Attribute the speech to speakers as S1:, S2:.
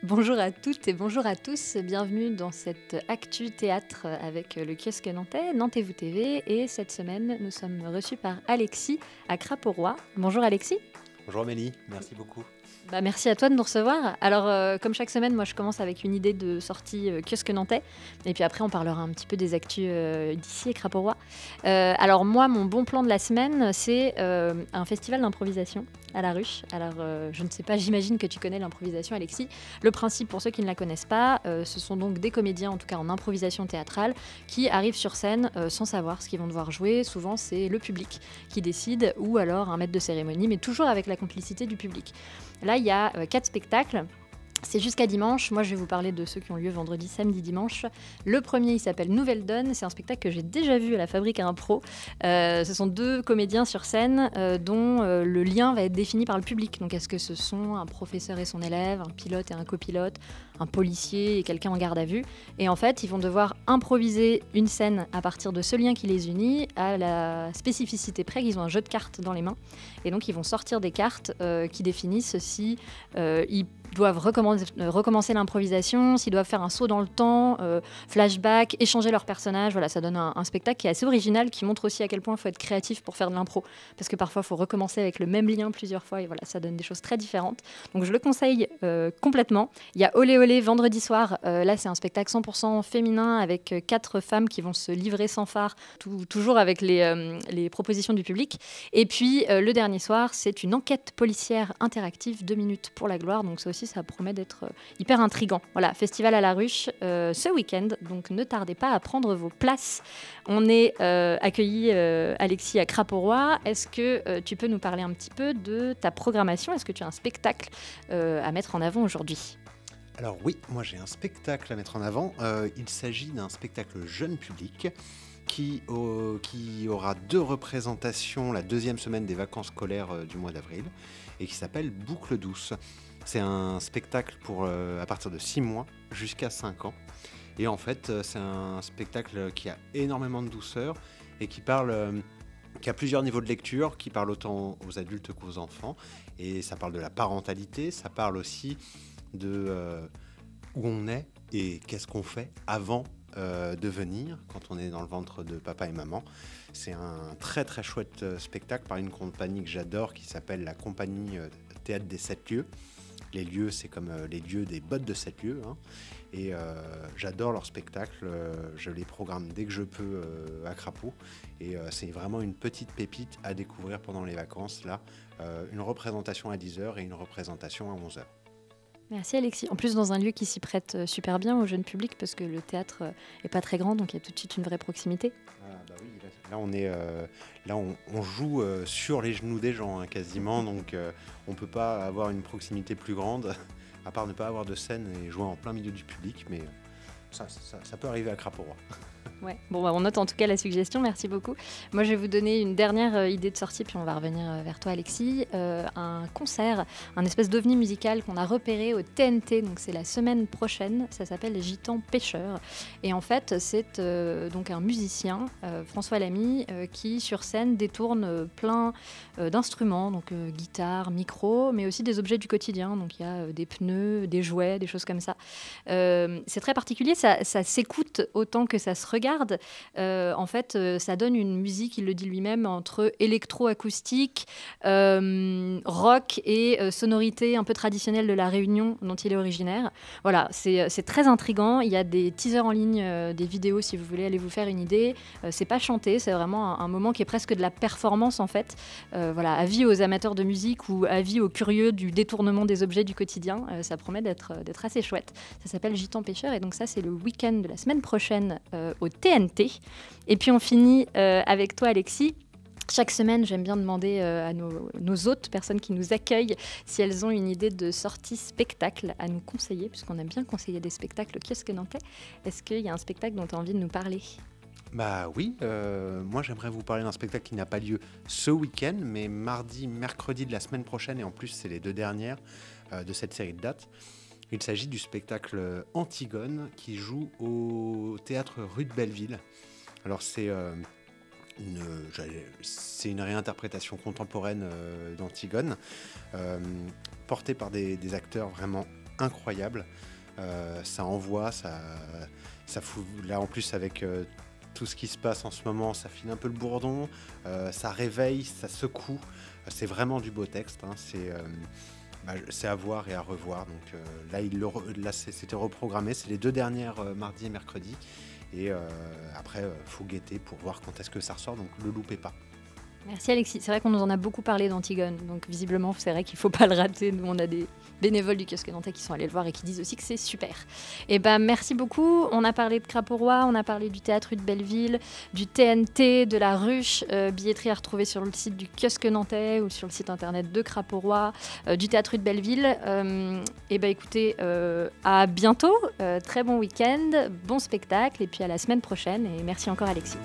S1: Bonjour à toutes et bonjour à tous, bienvenue dans cette Actu Théâtre avec le kiosque nantais, Nantez-vous TV. Et cette semaine, nous sommes reçus par Alexis à Crapauroy. Bonjour Alexis.
S2: Bonjour Amélie, merci beaucoup.
S1: Merci à toi de nous recevoir. Alors, comme chaque semaine, moi je commence avec une idée de sortie kiosque nantais. Et puis après, on parlera un petit peu des actus d'ici et Crapauroy. Alors moi, mon bon plan de la semaine, c'est un festival d'improvisation à la Ruche. Alors, je ne sais pas, j'imagine que tu connais l'improvisation, Alexis. Le principe, pour ceux qui ne la connaissent pas, ce sont donc des comédiens, en tout cas en improvisation théâtrale, qui arrivent sur scène sans savoir ce qu'ils vont devoir jouer. Souvent, c'est le public qui décide, ou alors un maître de cérémonie, mais toujours avec la complicité du public. Là, il y a 4 spectacles. C'est jusqu'à dimanche. Moi, je vais vous parler de ceux qui ont lieu vendredi, samedi, dimanche. Le premier, il s'appelle Nouvelle Donne. C'est un spectacle que j'ai déjà vu à la Fabrique à Impro. Ce sont 2 comédiens sur scène dont le lien va être défini par le public. Donc, est-ce que ce sont un professeur et son élève, un pilote et un copilote, un policier et quelqu'un en garde à vue? Et en fait, ils vont devoir improviser une scène à partir de ce lien qui les unit, à la spécificité près qu'ils ont un jeu de cartes dans les mains. Et donc, ils vont sortir des cartes qui définissent si ils doivent recommencer l'improvisation, s'ils doivent faire un saut dans le temps, flashback, échanger leurs personnages. Voilà, ça donne un spectacle qui est assez original, qui montre aussi à quel point il faut être créatif pour faire de l'impro. Parce que parfois, il faut recommencer avec le même lien plusieurs fois et voilà, ça donne des choses très différentes. Donc je le conseille complètement. Il y a Olé Olé vendredi soir. Là, c'est un spectacle 100% féminin avec 4 femmes qui vont se livrer sans phare, toujours avec les propositions du public. Et puis, le dernier soir, c'est une enquête policière interactive, 2 minutes pour la gloire. Donc ça aussi, ça promet d'être hyper intriguant. Voilà, festival à la Ruche ce week-end, donc ne tardez pas à prendre vos places. On est accueillis, Alexis, à Crapauroy. Est-ce que tu peux nous parler un petit peu de ta programmation? Est-ce que tu as un spectacle à mettre en avant aujourd'hui?
S2: Alors oui, moi j'ai un spectacle à mettre en avant. Il s'agit d'un spectacle jeune public qui aura 2 représentations la 2e semaine des vacances scolaires du mois d'avril et qui s'appelle Boucle douce. C'est un spectacle à partir de 6 mois jusqu'à 5 ans. Et en fait, c'est un spectacle qui a énormément de douceur et qui a plusieurs niveaux de lecture, qui parle autant aux adultes qu'aux enfants. Et ça parle de la parentalité, ça parle aussi de où on est et qu'est-ce qu'on fait avant de venir, quand on est dans le ventre de papa et maman. C'est un très très chouette spectacle par une compagnie que j'adore qui s'appelle la compagnie Théâtre des 7 lieux. Les lieux, c'est comme les lieux des bottes de 7 lieux. Hein. Et j'adore leur spectacle. Je les programme dès que je peux à Crapaud. Et c'est vraiment une petite pépite à découvrir pendant les vacances. Là, une représentation à 10h et une représentation à 11h.
S1: Merci Alexis. En plus, dans un lieu qui s'y prête super bien au jeune public, parce que le théâtre est pas très grand, donc il y a tout de suite une vraie proximité.
S2: Ah, bah oui, là on joue sur les genoux des gens hein, quasiment, donc on peut pas avoir une proximité plus grande, à part ne pas avoir de scène et jouer en plein milieu du public, mais ça peut arriver à Crapauroy.
S1: Ouais. Bon, on note en tout cas la suggestion, merci beaucoup. Moi, je vais vous donner une dernière idée de sortie, puis on va revenir vers toi, Alexis. Un concert, un espèce d'ovni musical qu'on a repéré au TNT, donc c'est la semaine prochaine. Ça s'appelle Gitan Pêcheur. Et en fait, c'est donc un musicien, François Lamy, qui sur scène détourne plein d'instruments, donc guitare, micro, mais aussi des objets du quotidien. Donc il y a des pneus, des jouets, des choses comme ça. C'est très particulier, ça s'écoute autant que ça se regarde. En fait, ça donne une musique, il le dit lui-même, entre électro-acoustique, rock et sonorité un peu traditionnelle de la Réunion dont il est originaire. Voilà, c'est très intriguant. Il y a des teasers en ligne, des vidéos si vous voulez aller vous faire une idée. C'est pas chanté, c'est vraiment un moment qui est presque de la performance en fait. Voilà, avis aux amateurs de musique ou avis aux curieux du détournement des objets du quotidien. Ça promet d'être assez chouette. Ça s'appelle Gitan Pêcheur et donc ça c'est le week-end de la semaine prochaine au TNT. Et puis on finit avec toi Alexis. Chaque semaine, j'aime bien demander à nos hôtes, personnes qui nous accueillent, si elles ont une idée de sortie spectacle à nous conseiller, puisqu'on aime bien conseiller des spectacles au kiosque nantais. Est-ce qu'il y a un spectacle dont tu as envie de nous parler ?
S2: Bah oui, moi j'aimerais vous parler d'un spectacle qui n'a pas lieu ce week-end, mais mardi, mercredi de la semaine prochaine, et en plus c'est les 2 dernières de cette série de dates. Il s'agit du spectacle Antigone qui joue au théâtre rue de Belleville. Alors c'est une réinterprétation contemporaine d'Antigone, portée par des acteurs vraiment incroyable. Ça envoie, ça fout. Là en plus avec tout ce qui se passe en ce moment, ça file un peu le bourdon, ça réveille, ça secoue. C'est vraiment du beau texte. Hein. C'est à voir et à revoir. Donc là, c'était reprogrammé. C'est les 2 dernières mardi et mercredi. Et après, faut guetter pour voir quand est-ce que ça ressort. Donc le loupez pas.
S1: Merci Alexis. C'est vrai qu'on nous en a beaucoup parlé d'Antigone, donc visiblement c'est vrai qu'il ne faut pas le rater. Nous on a des bénévoles du kiosque nantais qui sont allés le voir et qui disent aussi que c'est super. Et ben merci beaucoup. On a parlé de Crapaud-Roi, on a parlé du théâtre rue de Belleville, du TNT, de la Ruche, billetterie à retrouver sur le site du kiosque nantais ou sur le site internet de Crapaud-Roi, du théâtre rue de Belleville. Et ben écoutez, à bientôt, très bon week-end, bon spectacle et puis à la semaine prochaine et merci encore Alexis.